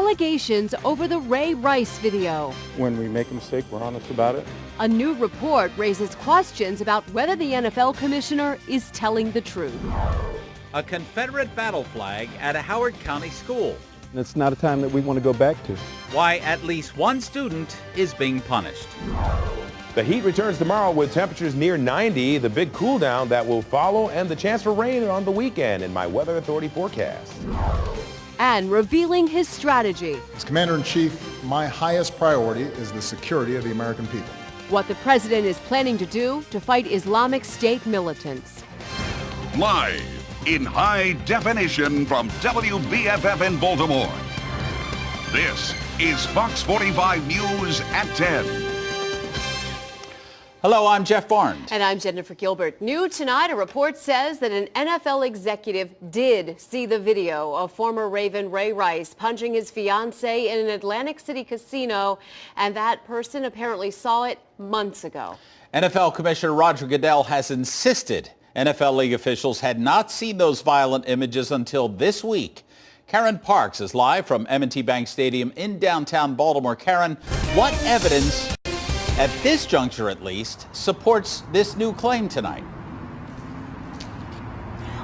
allegations over the Ray Rice video. When we make a mistake, we're honest about it. A new report raises questions about whether the NFL commissioner is telling the truth. A Confederate battle flag at a Howard County school. It's not a time that we want to go back to. Why at least one student is being punished. The heat returns tomorrow with temperatures near 90, the big cool down that will follow, and the chance for rain on the weekend in my Weather Authority forecast. And revealing his strategy. As Commander-in-Chief, my highest priority is the security of the American people. What the president is planning to do to fight Islamic State militants. Live in high definition from WBFF in Baltimore. This is Fox 45 News at 10. Hello, I'm Jeff Barnes. And I'm Jennifer Gilbert. New tonight, a report says that an NFL executive did see the video of former Raven Ray Rice punching his fiancée in an Atlantic City casino, and that person apparently saw it months ago. NFL Commissioner Roger Goodell has insisted NFL league officials had not seen those violent images until this week. Karen Parks is live from M&T Bank Stadium in downtown Baltimore. Karen, what evidence, at this juncture at least, supports this new claim tonight?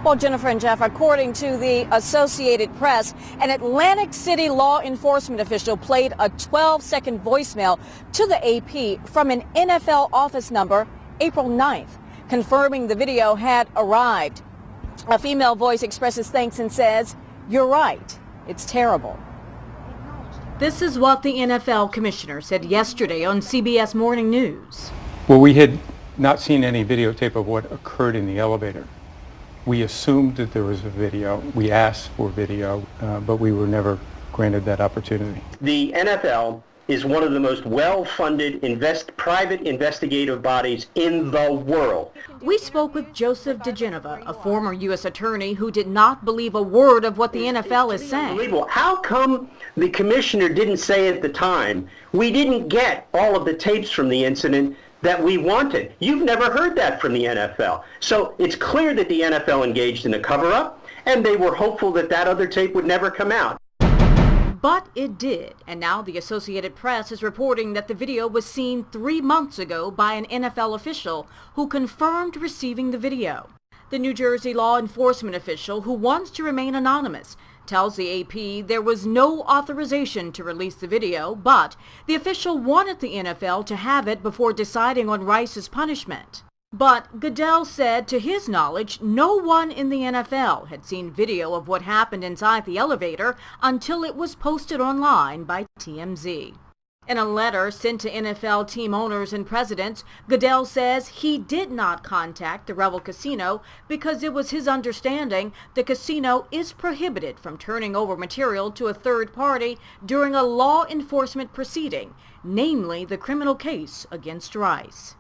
Well, Jennifer and Jeff, according to the Associated Press, an Atlantic City law enforcement official played a 12-second voicemail to the AP from an NFL office number April 9th, confirming the video had arrived. A female voice expresses thanks and says, "You're right. It's terrible." This is what the NFL commissioner said yesterday on CBS Morning News. Well, we had not seen any videotape of what occurred in the elevator. We assumed that there was a video. We asked for video, but we were never granted that opportunity. The NFL is one of the most well-funded private investigative bodies in the world. We spoke with Joseph DeGenova, a former U.S. attorney who did not believe a word of what the NFL is saying. Unbelievable. How come the commissioner didn't say at the time, we didn't get all of the tapes from the incident that we wanted? You've never heard that from the NFL. So it's clear that the NFL engaged in a cover-up, and they were hopeful that that other tape would never come out. But it did, and now the Associated Press is reporting that the video was seen 3 months ago by an NFL official who confirmed receiving the video. The New Jersey law enforcement official, who wants to remain anonymous, tells the AP there was no authorization to release the video, but the official wanted the NFL to have it before deciding on Rice's punishment. But Goodell said, to his knowledge, no one in the NFL had seen video of what happened inside the elevator until it was posted online by TMZ. In a letter sent to NFL team owners and presidents, Goodell says he did not contact the Revel Casino because it was his understanding the casino is prohibited from turning over material to a third party during a law enforcement proceeding, namely the criminal case against Rice.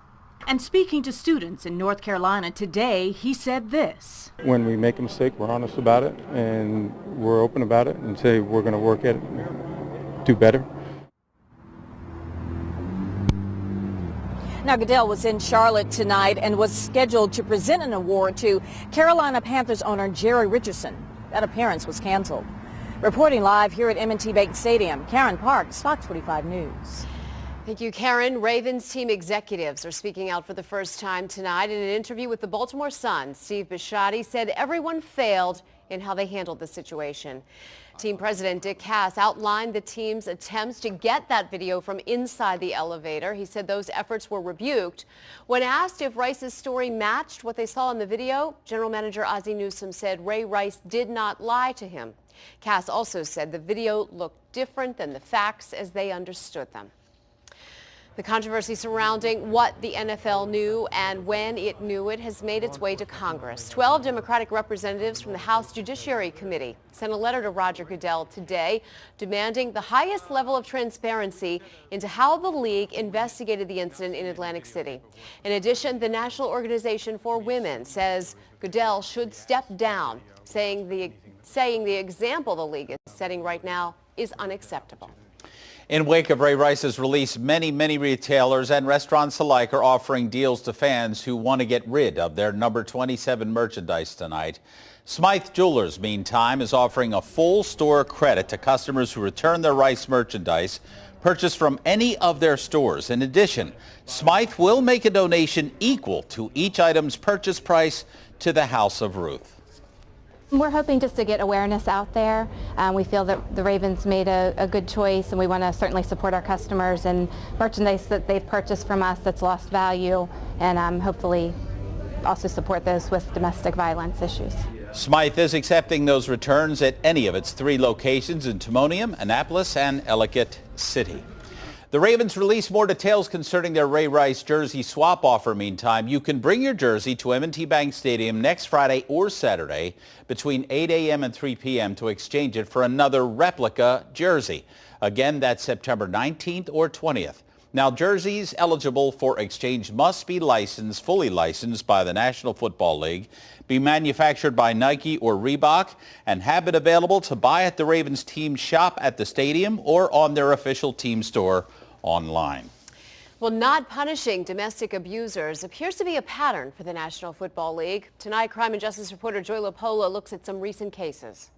And speaking to students in North Carolina today, he said this. When we make a mistake, we're honest about it, and we're open about it, and say we're going to work at it, do better. Now, Goodell was in Charlotte tonight and was scheduled to present an award to Carolina Panthers owner Jerry Richardson. That appearance was canceled. Reporting live here at M&T Bank Stadium, Karen Parks, Fox 45 News. Thank you, Karen. Ravens team executives are speaking out for the first time tonight. In an interview with the Baltimore Sun, Steve Bisciotti said everyone failed in how they handled the situation. Team president Dick Cass outlined the team's attempts to get that video from inside the elevator. He said those efforts were rebuked. When asked if Rice's story matched what they saw in the video, General Manager Ozzie Newsome said Ray Rice did not lie to him. Cass also said the video looked different than the facts as they understood them. The controversy surrounding what the NFL knew and when it knew it has made its way to Congress. 12 Democratic representatives from the House Judiciary Committee sent a letter to Roger Goodell today demanding the highest level of transparency into how the league investigated the incident in Atlantic City. In addition, the National Organization for Women says Goodell should step down, saying the example the league is setting right now is unacceptable. In wake of Ray Rice's release, many retailers and restaurants alike are offering deals to fans who want to get rid of their number 27 merchandise tonight. Smythe Jewelers, meantime, is offering a full store credit to customers who return their Rice merchandise purchased from any of their stores. In addition, Smythe will make a donation equal to each item's purchase price to the House of Ruth. We're hoping just to get awareness out there. We feel that the Ravens made a good choice, and we want to certainly support our customers and merchandise that they've purchased from us that's lost value, and hopefully also support those with domestic violence issues. Smythe is accepting those returns at any of its 3 locations in Timonium, Annapolis, and Ellicott City. The Ravens released more details concerning their Ray Rice jersey swap offer. Meantime, you can bring your jersey to M&T Bank Stadium next Friday or Saturday between 8 a.m. and 3 p.m. to exchange it for another replica jersey. Again, that's September 19th or 20th. Now, jerseys eligible for exchange must be licensed, fully licensed by the National Football League, be manufactured by Nike or Reebok, and have it available to buy at the Ravens team shop at the stadium or on their official team store online. Well, not punishing domestic abusers appears to be a pattern for the National Football League. Tonight, crime and justice reporter Joy LaPola looks at some recent cases.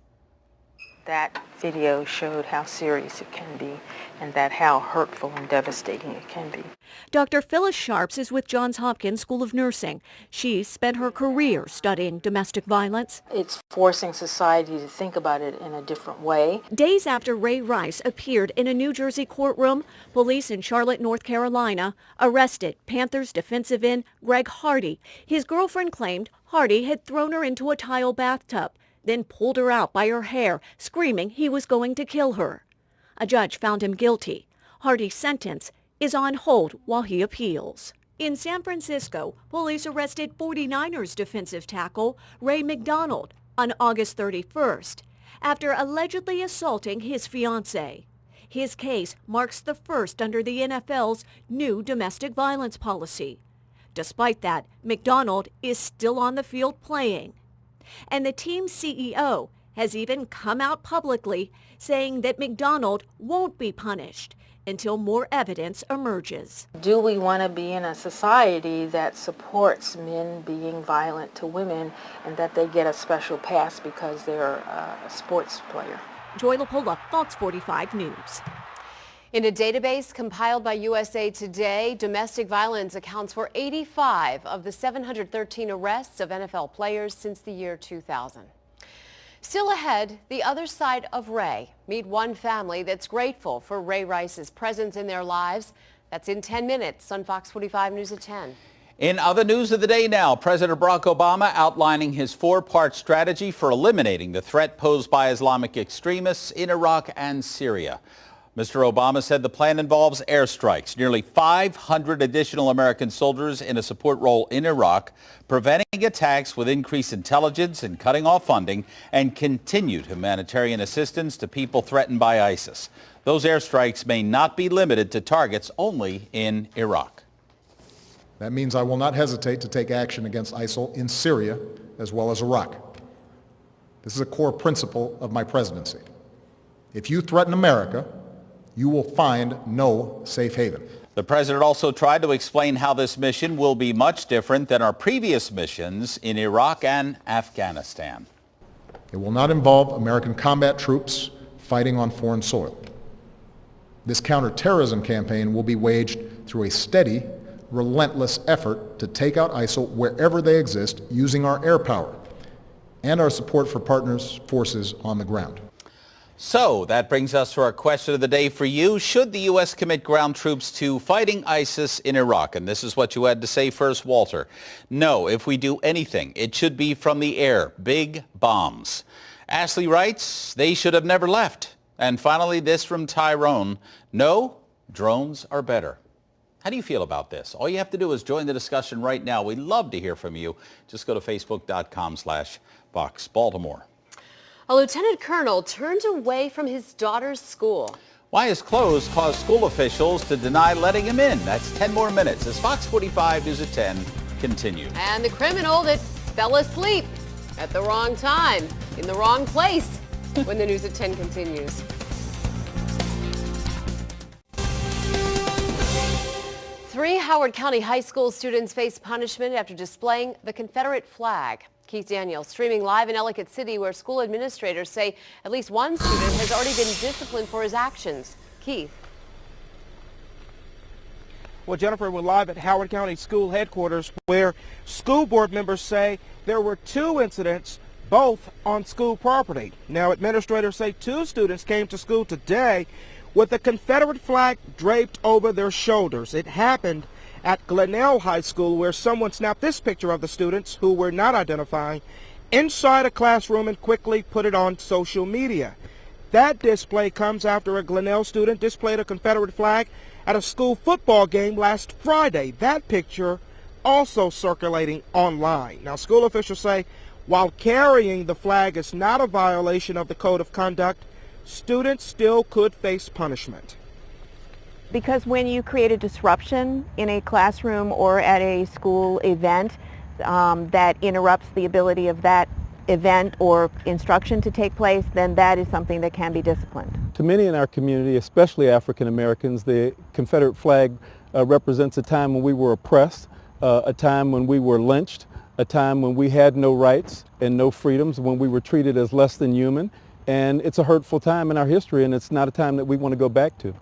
That video showed how serious it can be and that how hurtful and devastating it can be. Dr. Phyllis Sharps is with Johns Hopkins School of Nursing. She's spent her career studying domestic violence. It's forcing society to think about it in a different way. Days after Ray Rice appeared in a New Jersey courtroom, police in Charlotte, North Carolina, arrested Panthers defensive end Greg Hardy. His girlfriend claimed Hardy had thrown her into a tile bathtub, then pulled her out by her hair, screaming he was going to kill her. A judge found him guilty. Hardy's sentence is on hold while he appeals. In San Francisco, police arrested 49ers defensive tackle Ray McDonald on August 31st after allegedly assaulting his fiancée. His case marks the first under the NFL's new domestic violence policy. Despite that, McDonald is still on the field playing. And the team's CEO has even come out publicly saying that McDonald won't be punished until more evidence emerges. Do we want to be in a society that supports men being violent to women and that they get a special pass because they're a sports player? Joy LaPola, Fox 45 News. In a database compiled by USA Today, domestic violence accounts for 85 of the 713 arrests of NFL players since the year 2000. Still ahead, the other side of Ray. Meet one family that's grateful for Ray Rice's presence in their lives. That's in 10 minutes on Fox 45 News at 10. In other news of the day now, President Barack Obama outlining his 4-part strategy for eliminating the threat posed by Islamic extremists in Iraq and Syria. Mr. Obama said the plan involves airstrikes, nearly 500 additional American soldiers in a support role in Iraq, preventing attacks with increased intelligence and cutting off funding, and continued humanitarian assistance to people threatened by ISIS. Those airstrikes may not be limited to targets only in Iraq. That means I will not hesitate to take action against ISIL in Syria as well as Iraq. This is a core principle of my presidency. If you threaten America, you will find no safe haven. The president also tried to explain how this mission will be much different than our previous missions in Iraq and Afghanistan. It will not involve American combat troops fighting on foreign soil. This counterterrorism campaign will be waged through a steady, relentless effort to take out ISIL wherever they exist using our air power and our support for partners' forces on the ground. So that brings us to our question of the day for you. Should the U.S. commit ground troops to fighting ISIS in Iraq? And this is what you had to say first, Walter. No, if we do anything, it should be from the air. Big bombs. Ashley writes, they should have never left. And finally, this from Tyrone. No, drones are better. How do you feel about this? All you have to do is join the discussion right now. We'd love to hear from you. Just go to Facebook.com/Fox Baltimore. A lieutenant colonel turned away from his daughter's school. Why his clothes caused school officials to deny letting him in. That's 10 more minutes as Fox 45 News at 10 continues. And the criminal that fell asleep at the wrong time, in the wrong place, when the News at 10 continues. Three Howard County High School students face punishment after displaying the Confederate flag. Keith Daniels, streaming live in Ellicott City, where school administrators say at least one student has already been disciplined for his actions. Keith. Well, Jennifer, we're live at Howard County School headquarters, where school board members say there were 2 incidents, both on school property. Now, administrators say 2 students came to school today with a Confederate flag draped over their shoulders. It happened at Glenelg High School, where someone snapped this picture of the students, who were not identifying, inside a classroom and quickly put it on social media. That display comes after a Glenelg student displayed a Confederate flag at a school football game last Friday. That picture also circulating online. Now, school officials say while carrying the flag is not a violation of the code of conduct, students still could face punishment. Because when you create a disruption in a classroom or at a school event that interrupts the ability of that event or instruction to take place, then that is something that can be disciplined. To many in our community, especially African Americans, the Confederate flag represents a time when we were oppressed, a time when we were lynched, a time when we had no rights and no freedoms, when we were treated as less than human. And it's a hurtful time in our history, and it's not a time that we want to go back to.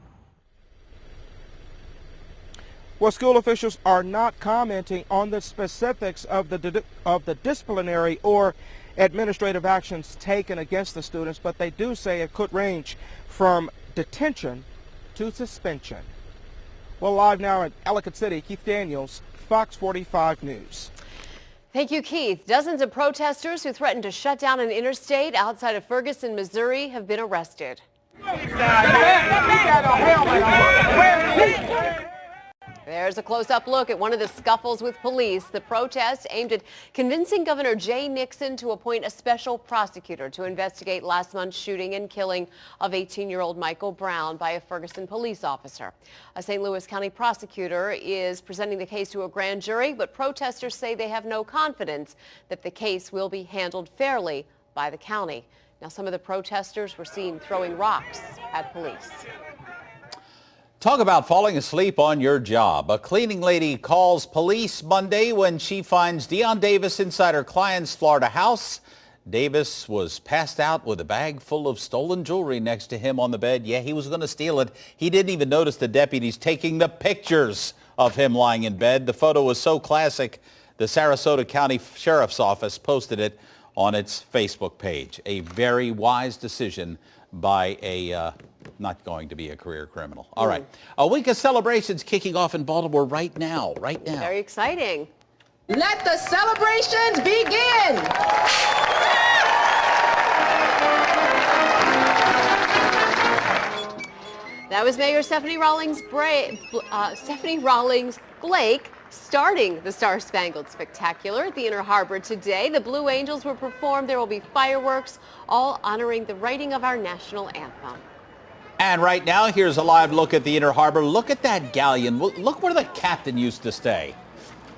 Well, school officials are not commenting on the specifics of the disciplinary or administrative actions taken against the students, but they do say it could range from detention to suspension. Well, live now in Ellicott City, Keith Daniels, Fox 45 News. Thank you, Keith. Dozens of protesters who threatened to shut down an interstate outside of Ferguson, Missouri, have been arrested. There's a close-up look at one of the scuffles with police. The protest aimed at convincing Governor Jay Nixon to appoint a special prosecutor to investigate last month's shooting and killing of 18-year-old Michael Brown by a Ferguson police officer. A St. Louis County prosecutor is presenting the case to a grand jury, but protesters say they have no confidence that the case will be handled fairly by the county. Now, some of the protesters were seen throwing rocks at police. Talk about falling asleep on your job. A cleaning lady calls police Monday when she finds Deon Davis inside her client's Florida house. Davis was passed out with a bag full of stolen jewelry next to him on the bed. Yeah, he was going to steal it. He didn't even notice the deputies taking the pictures of him lying in bed. The photo was so classic, the Sarasota County Sheriff's Office posted it on its Facebook page. A very wise decision by a not going to be a career criminal. All right. A week of celebrations kicking off in Baltimore right now. Very exciting. Let the celebrations begin. That was Mayor Stephanie Rawlings Blake starting the Star-Spangled Spectacular at the Inner Harbor today. The Blue Angels will perform. There will be fireworks, all honoring the writing of our national anthem. And right now, here's a live look at the Inner Harbor. Look at that galleon. Look where the captain used to stay.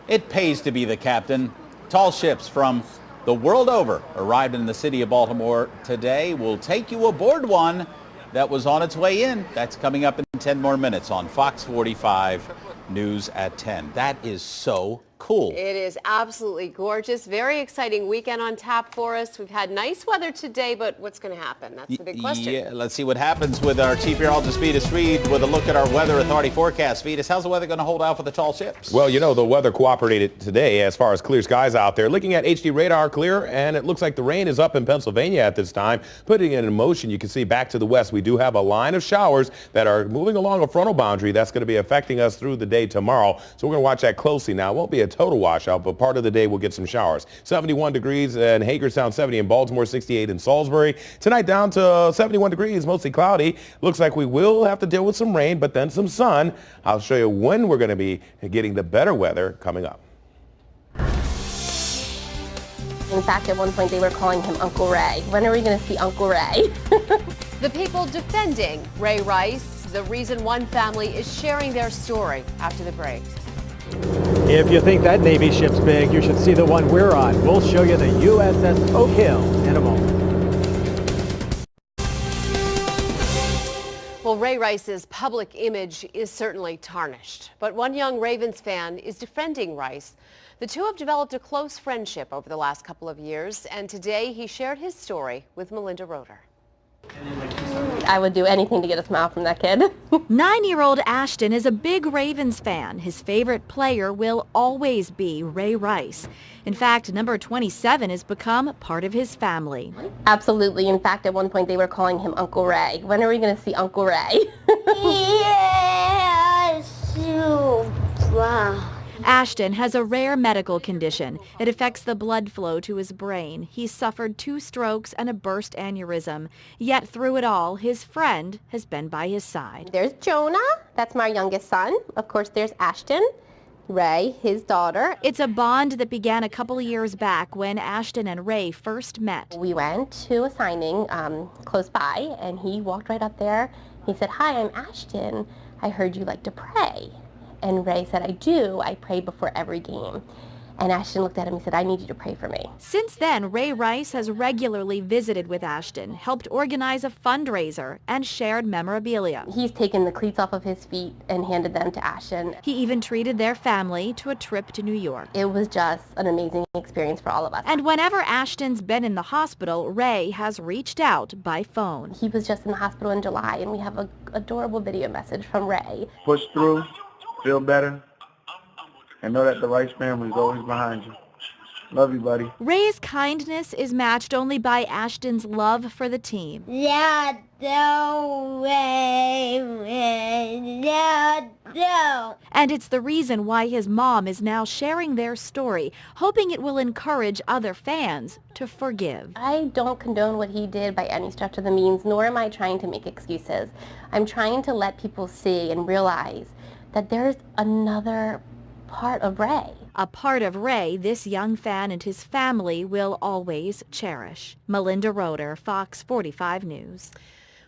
It pays to be the captain. Tall ships from the world over arrived in the city of Baltimore today. We'll take you aboard one that was on its way in. That's coming up in 10 more minutes on Fox 45 News at 10. That is so cool. It is absolutely gorgeous. Very exciting weekend on tap for us. We've had nice weather today, but what's going to happen? That's the big question. Yeah, let's see what happens with our chief meteorologist, Vetus Reed, with a look at our weather authority forecast. Vetus, how's the weather going to hold out for the tall ships? Well, you know, the weather cooperated today as far as clear skies out there. Looking at HD radar clear, and it looks like the rain is up in Pennsylvania at this time. Putting it in motion, you can see back to the west, we do have a line of showers that are moving along a frontal boundary that's going to be affecting us through the day tomorrow. So we're going to watch that closely now. It won't be a total washout, but part of the day we'll get some showers. 71 degrees in Hagerstown, 70 in Baltimore, 68 in Salisbury. Tonight down to 71 degrees, mostly cloudy. Looks like we will have to deal with some rain, but then some sun. I'll show you when we're going to be getting the better weather coming up. In fact, at one point they were calling him Uncle Ray. When are we going to see Uncle Ray? The people defending Ray Rice, the reason one family is sharing their story after the break. If you think that Navy ship's big, you should see the one we're on. We'll show you the USS Oak Hill in a moment. Well, Ray Rice's public image is certainly tarnished, but one young Ravens fan is defending Rice. The two have developed a close friendship over the last couple of years, and today he shared his story with Melinda Roeder. I would do anything to get a smile from that kid. 9-year-old Ashton is a big Ravens fan. His favorite player will always be Ray Rice. In fact, number 27 has become part of his family. Absolutely. In fact, at one point they were calling him Uncle Ray. When are we going to see Uncle Ray? Ashton has a rare medical condition. It affects the blood flow to his brain. He suffered 2 strokes and a burst aneurysm. Yet through it all, his friend has been by his side. There's Jonah. That's my youngest son. Of course, there's Ashton. Ray, his daughter. It's a bond that began a couple of years back when Ashton and Ray first met. We went to a signing close by, and he walked right up there. He said, "Hi, I'm Ashton. I heard you like to pray." And Ray said, "I do. I pray before every game." And Ashton looked at him and said, "I need you to pray for me." Since then, Ray Rice has regularly visited with Ashton, helped organize a fundraiser, and shared memorabilia. He's taken the cleats off of his feet and handed them to Ashton. He even treated their family to a trip to New York. It was just an amazing experience for all of us. And whenever Ashton's been in the hospital, Ray has reached out by phone. He was just in the hospital in July, and we have an adorable video message from Ray. Push through. Feel better, and know that the Rice family is always behind you. Love you, buddy. Ray's kindness is matched only by Ashton's love for the team. And it's the reason why his mom is now sharing their story, hoping it will encourage other fans to forgive. I don't condone what he did by any stretch of the means, nor am I trying to make excuses. I'm trying to let people see and realize that there's another part of Ray. A part of Ray this young fan and his family will always cherish. Melinda Roeder, Fox 45 News.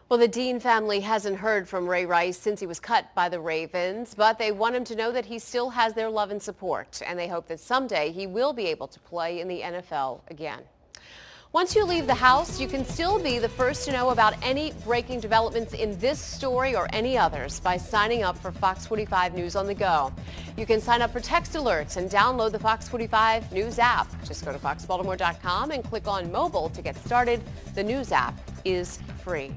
Well, the Dean family hasn't heard from Ray Rice since he was cut by the Ravens, but they want him to know that he still has their love and support, and they hope that someday he will be able to play in the NFL again. Once you leave the house, you can still be the first to know about any breaking developments in this story or any others by signing up for Fox 45 News on the go. You can sign up for text alerts and download the Fox 45 News app. Just go to foxbaltimore.com and click on mobile to get started. The news app is free.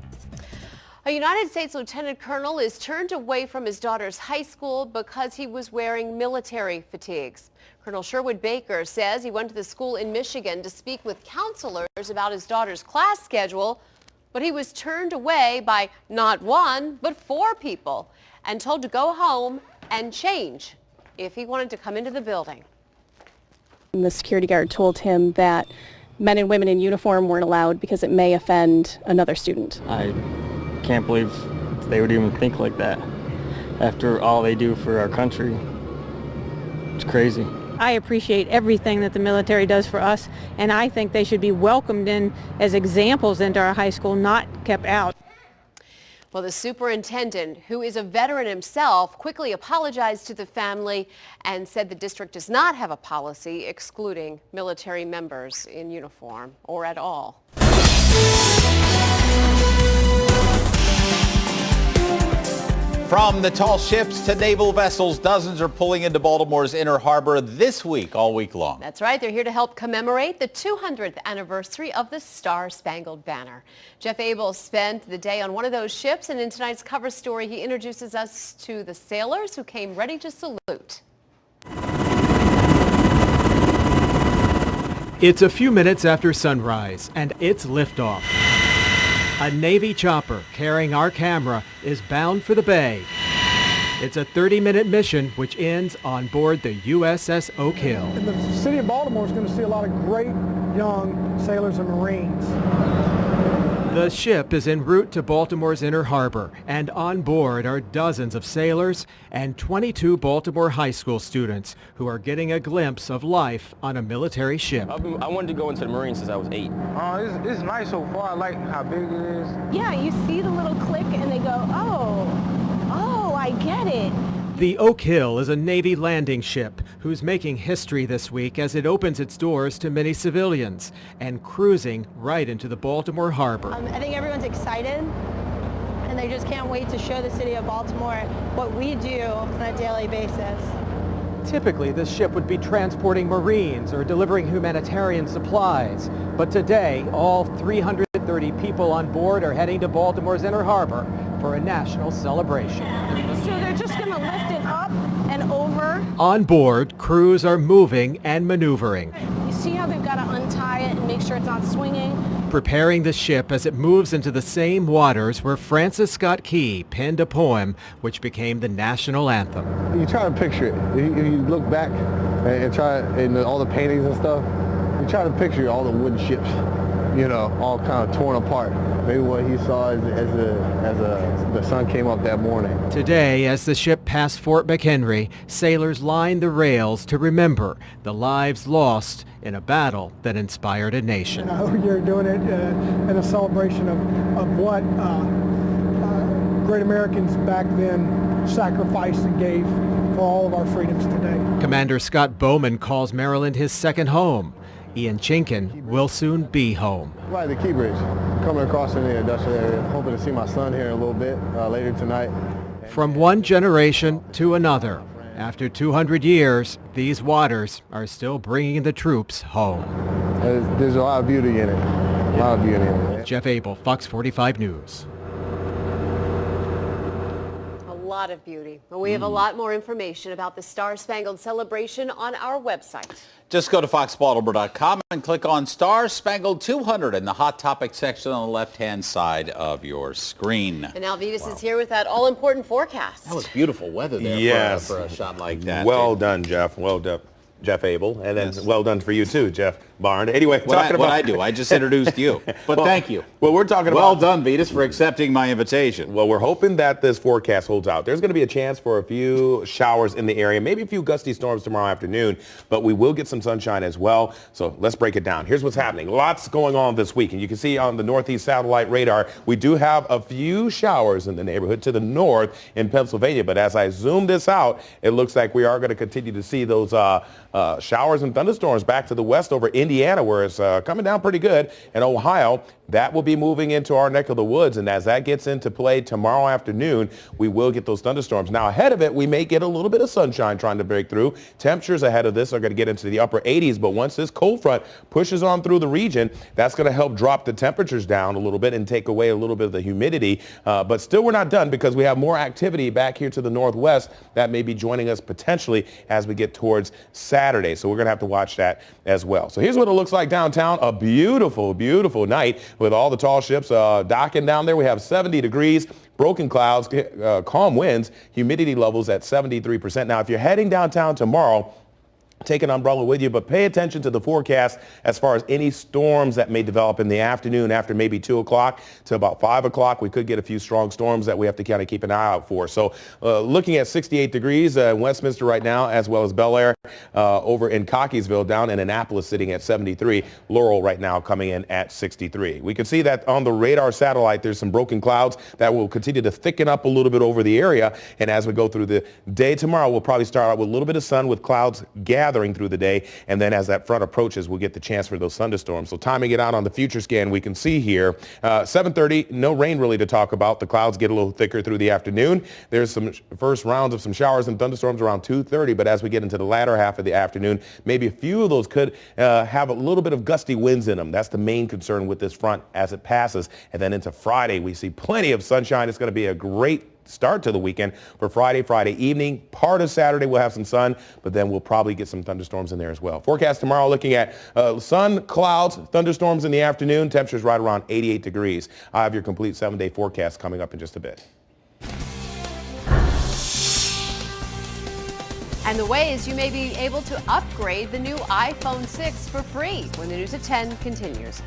A United States Lieutenant Colonel is turned away from his daughter's high school because he was wearing military fatigues. Colonel Sherwood Baker says he went to the school in Michigan to speak with counselors about his daughter's class schedule, but he was turned away by not 1, but 4 people and told to go home and change if he wanted to come into the building. The security guard told him that men and women in uniform weren't allowed because it may offend another student. I can't believe they would even think like that after all they do for our country. It's crazy. I appreciate everything that the military does for us, and I think they should be welcomed in as examples into our high school, not kept out. Well, the superintendent, who is a veteran himself, quickly apologized to the family and said the district does not have a policy excluding military members in uniform or at all. From the tall ships to naval vessels, dozens are pulling into Baltimore's Inner Harbor this week, all week long. That's right. They're here to help commemorate the 200th anniversary of the Star-Spangled Banner. Jeff Abel spent the day on one of those ships, and in tonight's cover story, he introduces us to the sailors who came ready to salute. It's a few minutes after sunrise, and it's liftoff. A Navy chopper carrying our camera is bound for the bay. It's a 30-minute mission which ends on board the USS Oak Hill. And the city of Baltimore is going to see a lot of great young sailors and Marines. The ship is en route to Baltimore's Inner Harbor, and on board are dozens of sailors and 22 Baltimore high school students who are getting a glimpse of life on a military ship. I wanted to go into the Marines since I was 8. It's nice so far. I like how big it is. Yeah, you see the little click and they go, oh, I get it. The Oak Hill is a Navy landing ship who's making history this week as it opens its doors to many civilians and cruising right into the Baltimore Harbor. I think everyone's excited and they just can't wait to show the city of Baltimore what we do on a daily basis. Typically, this ship would be transporting Marines or delivering humanitarian supplies. But today, all 330 people on board are heading to Baltimore's Inner Harbor for a national celebration. So they're just going to lift it up and over. On board, crews are moving and maneuvering, You see how they've got to untie it and make sure it's not swinging? preparing the ship as it moves into the same waters where Francis Scott Key penned a poem which became the national anthem. You try to picture it. If you look back and try, and all the paintings and stuff, you try to picture all the wooden ships, you know, all kind of torn apart. Maybe what he saw as the sun came up that morning. Today, as the ship passed Fort McHenry, sailors lined the rails to remember the lives lost in a battle that inspired a nation. You're doing it in a celebration of what great Americans back then sacrificed and gave for all of our freedoms today. Commander Scott Bowman calls Maryland his second home. Ian Chinkin will soon be home. Right, the Key Bridge, coming across in the industrial area, hoping to see my son here in a little bit later tonight. From one generation to another, after 200 years, these waters are still bringing the troops home. There's a lot of beauty in it. A lot of beauty in it. Jeff Abel, Fox 45 News. A lot of beauty. But we have a lot more information about the Star-Spangled Celebration on our website. Just go to foxbaltimore.com and click on Star Spangled 200 in the Hot Topics section on the left-hand side of your screen. And now Vetus is here with that all-important forecast. That was beautiful weather there for a shot like that. Well done, Jeff. Well done, Jeff Abel. And then well done for you too, Jeff Barnes. Anyway, what I do, I just introduced you. But well, thank you. Well, we're talking about... Well done, Vetus, for accepting my invitation. Well, we're hoping that this forecast holds out. There's going to be a chance for a few showers in the area, maybe a few gusty storms tomorrow afternoon, but we will get some sunshine as well. So let's break it down. Here's what's happening. Lots going on this week. And you can see on the Northeast satellite radar, we do have a few showers in the neighborhood to the north in Pennsylvania. But as I zoom this out, it looks like we are going to continue to see those showers and thunderstorms back to the west over Indiana, where it's coming down pretty good, and Ohio. That will be moving into our neck of the woods, and as that gets into play tomorrow afternoon, we will get those thunderstorms. Now, ahead of it, we may get a little bit of sunshine trying to break through. Temperatures ahead of this are going to get into the upper 80s, but once this cold front pushes on through the region, that's going to help drop the temperatures down a little bit and take away a little bit of the humidity. But still, we're not done because we have more activity back here to the northwest that may be joining us potentially as we get towards Saturday. So we're going to have to watch that as well. So here's what it looks like downtown. A beautiful, beautiful night with all the tall ships docking down there. We have 70 degrees, broken clouds, calm winds, humidity levels at 73%. Now, if you're heading downtown tomorrow, take an umbrella with you, but pay attention to the forecast as far as any storms that may develop in the afternoon after maybe 2 o'clock to about 5 o'clock. We could get a few strong storms that we have to kind of keep an eye out for. So looking at 68 degrees in Westminster right now, as well as Bel Air over in Cockeysville, down in Annapolis sitting at 73. Laurel right now coming in at 63. We can see that on the radar satellite, there's some broken clouds that will continue to thicken up a little bit over the area. And as we go through the day tomorrow, we'll probably start out with a little bit of sun with clouds gathering through the day, and then as that front approaches, we'll get the chance for those thunderstorms. So timing it out on the future scan, we can see here 7:30, no rain really to talk about. The clouds get a little thicker through the afternoon. There's some first rounds of some showers and thunderstorms around 2:30, but as we get into the latter half of the afternoon, maybe a few of those could have a little bit of gusty winds in them. That's the main concern with this front as it passes. And then into Friday, we see plenty of sunshine. It's going to be a great start to the weekend for Friday evening. Part of Saturday we'll have some sun, but then we'll probably get some thunderstorms in there as well. Forecast tomorrow looking at sun, clouds, thunderstorms in the afternoon. Temperatures right around 88 degrees. I have your complete 7-day forecast coming up in just a bit. And the ways you may be able to upgrade the new iPhone 6 for free when the News at 10 continues.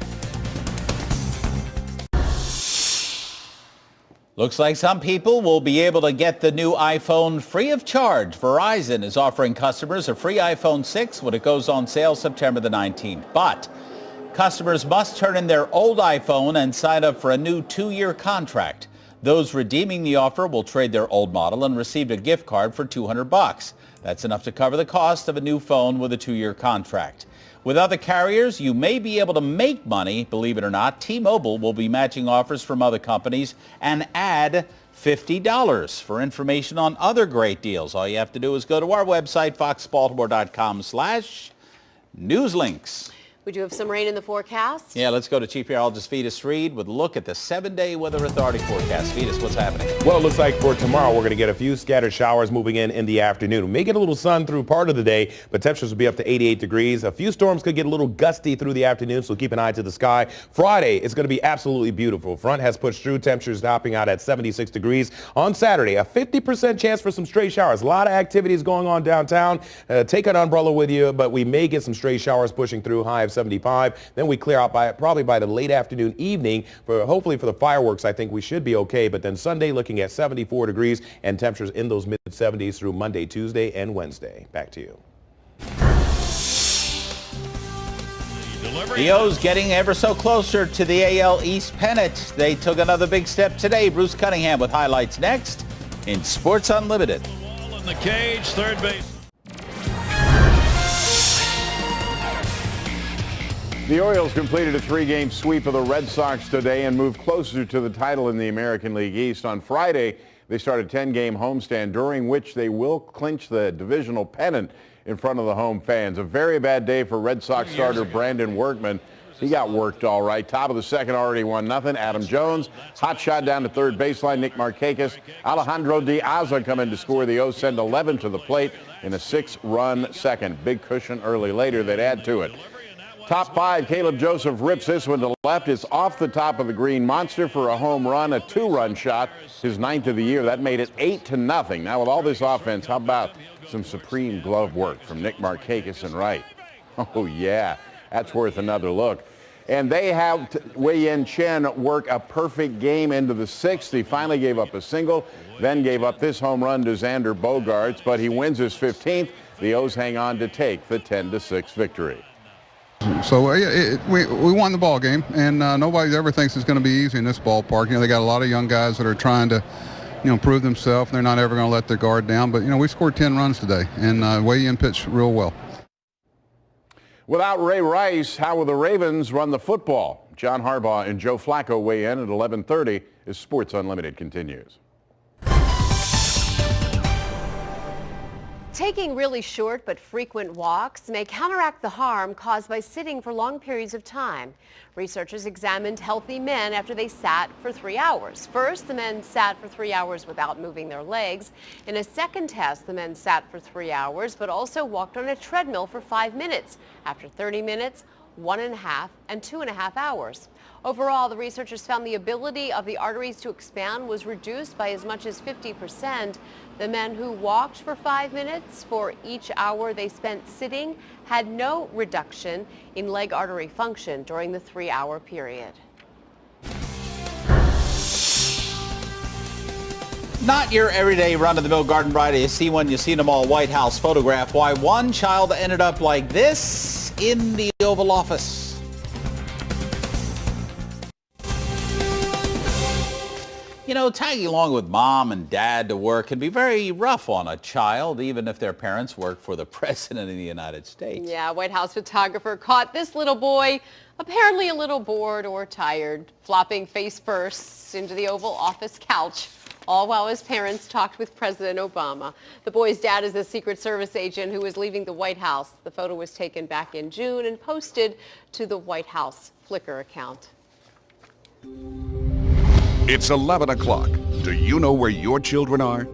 Looks like some people will be able to get the new iPhone free of charge. Verizon is offering customers a free iPhone 6 when it goes on sale September the 19th. But customers must turn in their old iPhone and sign up for a new 2-year contract. Those redeeming the offer will trade their old model and receive a gift card for $200. That's enough to cover the cost of a new phone with a 2-year contract. With other carriers, you may be able to make money. Believe it or not, T-Mobile will be matching offers from other companies and add $50. For information on other great deals, all you have to do is go to our website, foxbaltimore.com/newslinks. We do have some rain in the forecast. Yeah, let's go to Chief Meteorologist Vitas Reed with a look at the 7-day Weather Authority forecast. Vitas, what's happening? Well, it looks like for tomorrow we're going to get a few scattered showers moving in the afternoon. We may get a little sun through part of the day, but temperatures will be up to 88 degrees. A few storms could get a little gusty through the afternoon, so keep an eye to the sky. Friday is going to be absolutely beautiful. Front has pushed through, temperatures topping out at 76 degrees. On Saturday, a 50% chance for some stray showers. A lot of activities going on downtown. Take an umbrella with you, but we may get some stray showers pushing through, high of 75. Then we clear out probably by the late afternoon, evening. Hopefully for the fireworks, I think we should be okay. But then Sunday looking at 74 degrees and temperatures in those mid-70s through Monday, Tuesday, and Wednesday. Back to you. The O's getting ever so closer to the AL East pennant. They took another big step today. Bruce Cunningham with highlights next in Sports Unlimited. In the cage, third base. The Orioles completed a 3-game sweep of the Red Sox today and moved closer to the title in the American League East. On Friday, they start a 10-game homestand during which they will clinch the divisional pennant in front of the home fans. A very bad day for Red Sox starter Brandon Workman. He got worked all right. Top of the second, already 1-0. Adam Jones, hot shot down to third baseline. Nick Markakis, Alejandro Diaz come in to score. The O's send 11 to the plate in a 6-run second. Big cushion early later that add to it. Top 5, Caleb Joseph rips this one to left. It's off the top of the green monster for a home run, a 2-run shot, his 9th of the year. That made it 8-0. Now with all this offense, how about some supreme glove work from Nick Markakis and right? Oh yeah, that's worth another look. And they have Wei-Yin Chen work a perfect game into the 6th. He finally gave up a single, then gave up this home run to Xander Bogaerts, but he wins his 15th. The O's hang on to take the 10-6 victory. So we won the ball game, and nobody ever thinks it's going to be easy in this ballpark. You know, they got a lot of young guys that are trying to, prove themselves. They're not ever going to let their guard down. But we scored 10 runs today, and Wei-Yin pitched real well. Without Ray Rice, how will the Ravens run the football? John Harbaugh and Joe Flacco weigh in at 11:30 as Sports Unlimited continues. Taking really short but frequent walks may counteract the harm caused by sitting for long periods of time. Researchers examined healthy men after they sat for 3 hours. First, the men sat for 3 hours without moving their legs. In a second test, the men sat for 3 hours but also walked on a treadmill for 5 minutes. After 30 minutes, 1.5 and 2.5 hours. Overall, the researchers found the ability of the arteries to expand was reduced by as much as 50%. The men who walked for 5 minutes for each hour they spent sitting had no reduction in leg artery function during the 3-hour period. Not your everyday run-of-the-mill garden variety. You see one, you see them all. White House photograph. Why one child ended up like this in the Oval Office. Tagging along with mom and dad to work can be very rough on a child, even if their parents work for the President of the United States. Yeah, White House photographer caught this little boy, apparently a little bored or tired, flopping face first into the Oval Office couch, all while his parents talked with President Obama. The boy's dad is a Secret Service agent who was leaving the White House. The photo was taken back in June and posted to the White House Flickr account. It's 11 o'clock. Do you know where your children are?